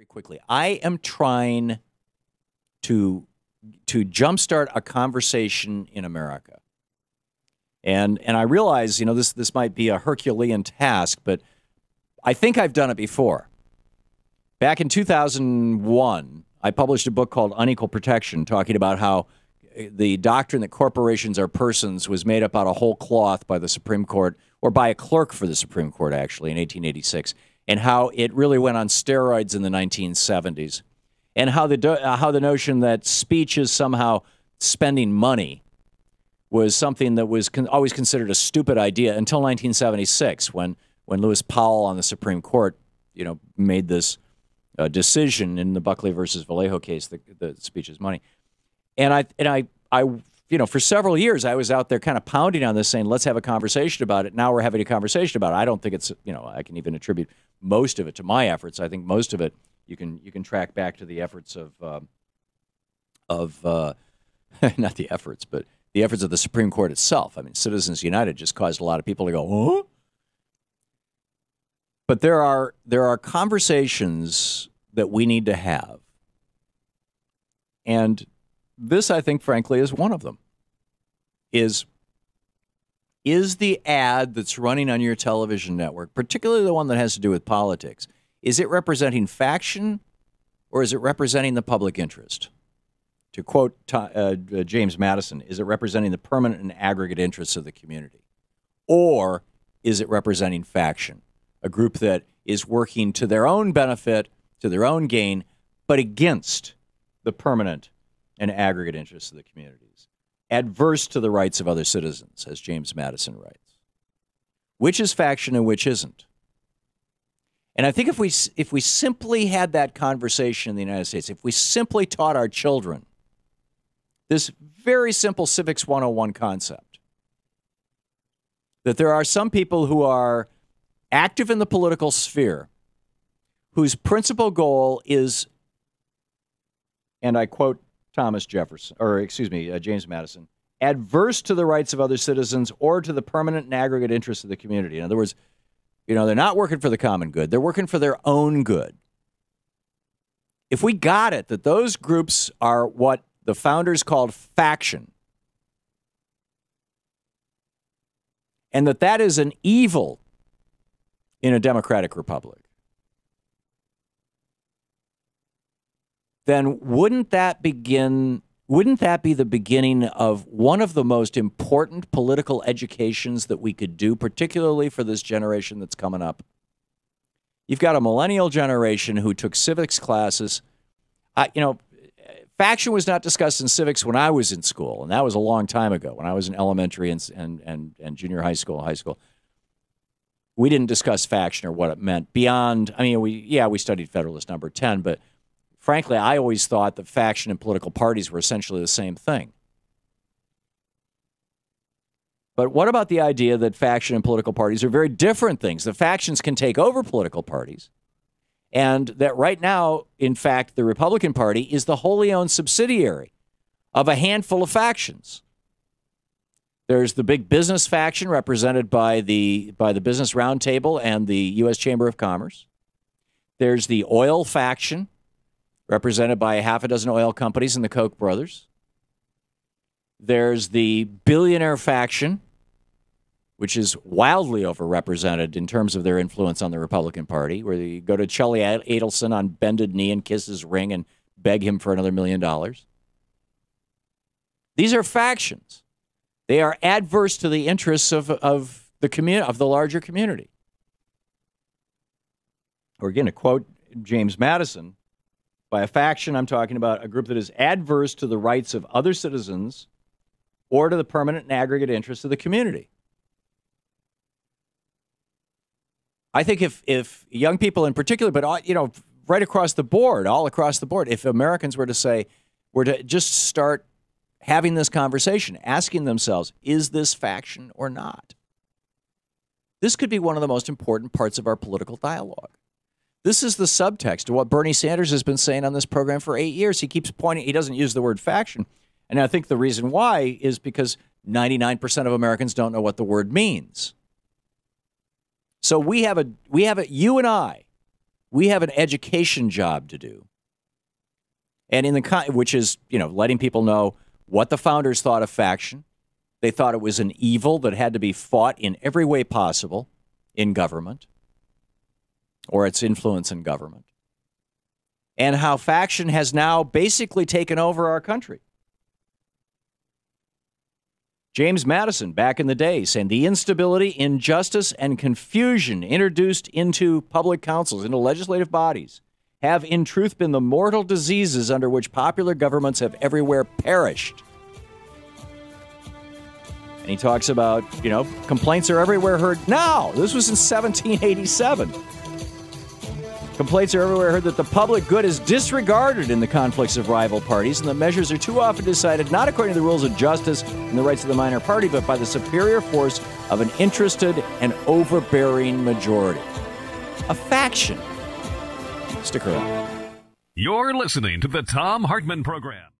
very quickly. I am trying to jumpstart a conversation in America. And I realize, this might be a Herculean task, but I think I've done it before. Back in 2001, I published a book called Unequal Protection, talking about how the doctrine that corporations are persons was made up out of whole cloth by the Supreme Court, or by a clerk for the Supreme Court, actually, in 1886, and how it really went on steroids in the 1970s, and how the notion that speech is somehow spending money was something that was always considered a stupid idea until 1976, when Lewis Powell on the Supreme Court, made this decision in the Buckley versus Vallejo case that the speech is money. And I for several years, I was out there kind of pounding on this, saying, let's have a conversation about it. Now we're having a conversation about it. I don't think it's, I can even attribute most of it to my efforts. I think most of it you can track back to the efforts of not the efforts, but the efforts of the Supreme Court itself. I mean, Citizens United just caused a lot of people to go, huh? But there are conversations that we need to have. And this, I think, frankly, is one of them. Is the ad that's running on your television network, particularly the one that has to do with politics, is it representing faction or is it representing the public interest? To quote James Madison, is it representing the permanent and aggregate interests of the community? Or is it representing faction, a group that is working to their own benefit, to their own gain, but against the permanent and aggregate interests of the communities, adverse to the rights of other citizens, as James Madison writes? Which is faction and which isn't? And I think if we simply had that conversation in the United States, if we simply taught our children this very simple Civics 101 concept, that there are some people who are active in the political sphere whose principal goal is, and I quote James Madison, adverse to the rights of other citizens or to the permanent and aggregate interests of the community. In other words, they're not working for the common good. They're working for their own good. If we got it, that those groups are what the founders called faction, and that is an evil in a democratic republic, then wouldn't that be the beginning of one of the most important political educations that we could do, particularly for this generation that's coming up? You've got a millennial generation who took civics classes. Faction was not discussed in civics when I was in school, and that was a long time ago, when I was in elementary and junior high school. We didn't discuss faction or what it meant beyond, we studied Federalist Number 10, but frankly, I always thought that faction and political parties were essentially the same thing. But what about the idea that faction and political parties are very different things? The factions can take over political parties, and that right now, in fact, the Republican Party is the wholly owned subsidiary of a handful of factions. There's the big business faction represented by the Business Roundtable and the U.S. Chamber of Commerce. There's the oil faction, represented by a half a dozen oil companies and the Koch brothers. There's the billionaire faction, which is wildly overrepresented in terms of their influence on the Republican Party, where you go to Charlie Adelson on bended knee and kiss his ring and beg him for another $1 million. These are factions. They are adverse to the interests of the community, of the larger community. Or again, to quote James Madison, by a faction, I'm talking about a group that is adverse to the rights of other citizens or to the permanent and aggregate interests of the community. I think if young people in particular, but right across the board, all across the board, if Americans were to just start having this conversation, asking themselves, is this faction or not? This could be one of the most important parts of our political dialogue. This is the subtext of what Bernie Sanders has been saying on this program for 8 years. He keeps pointing, he doesn't use the word faction. And I think the reason why is because 99% of Americans don't know what the word means. So you and I, We have an education job to do. And which is, letting people know what the founders thought of faction. They thought it was an evil that had to be fought in every way possible in government or its influence in government. And how faction has now basically taken over our country. James Madison, back in the day, saying the instability, injustice, and confusion introduced into public councils, into legislative bodies, have in truth been the mortal diseases under which popular governments have everywhere perished. And he talks about, complaints are everywhere heard now. This was in 1787. Complaints are everywhere heard that the public good is disregarded in the conflicts of rival parties, and the measures are too often decided not according to the rules of justice and the rights of the minor party, but by the superior force of an interested and overbearing majority. A faction. Stick around. You're listening to the Thom Hartmann Program.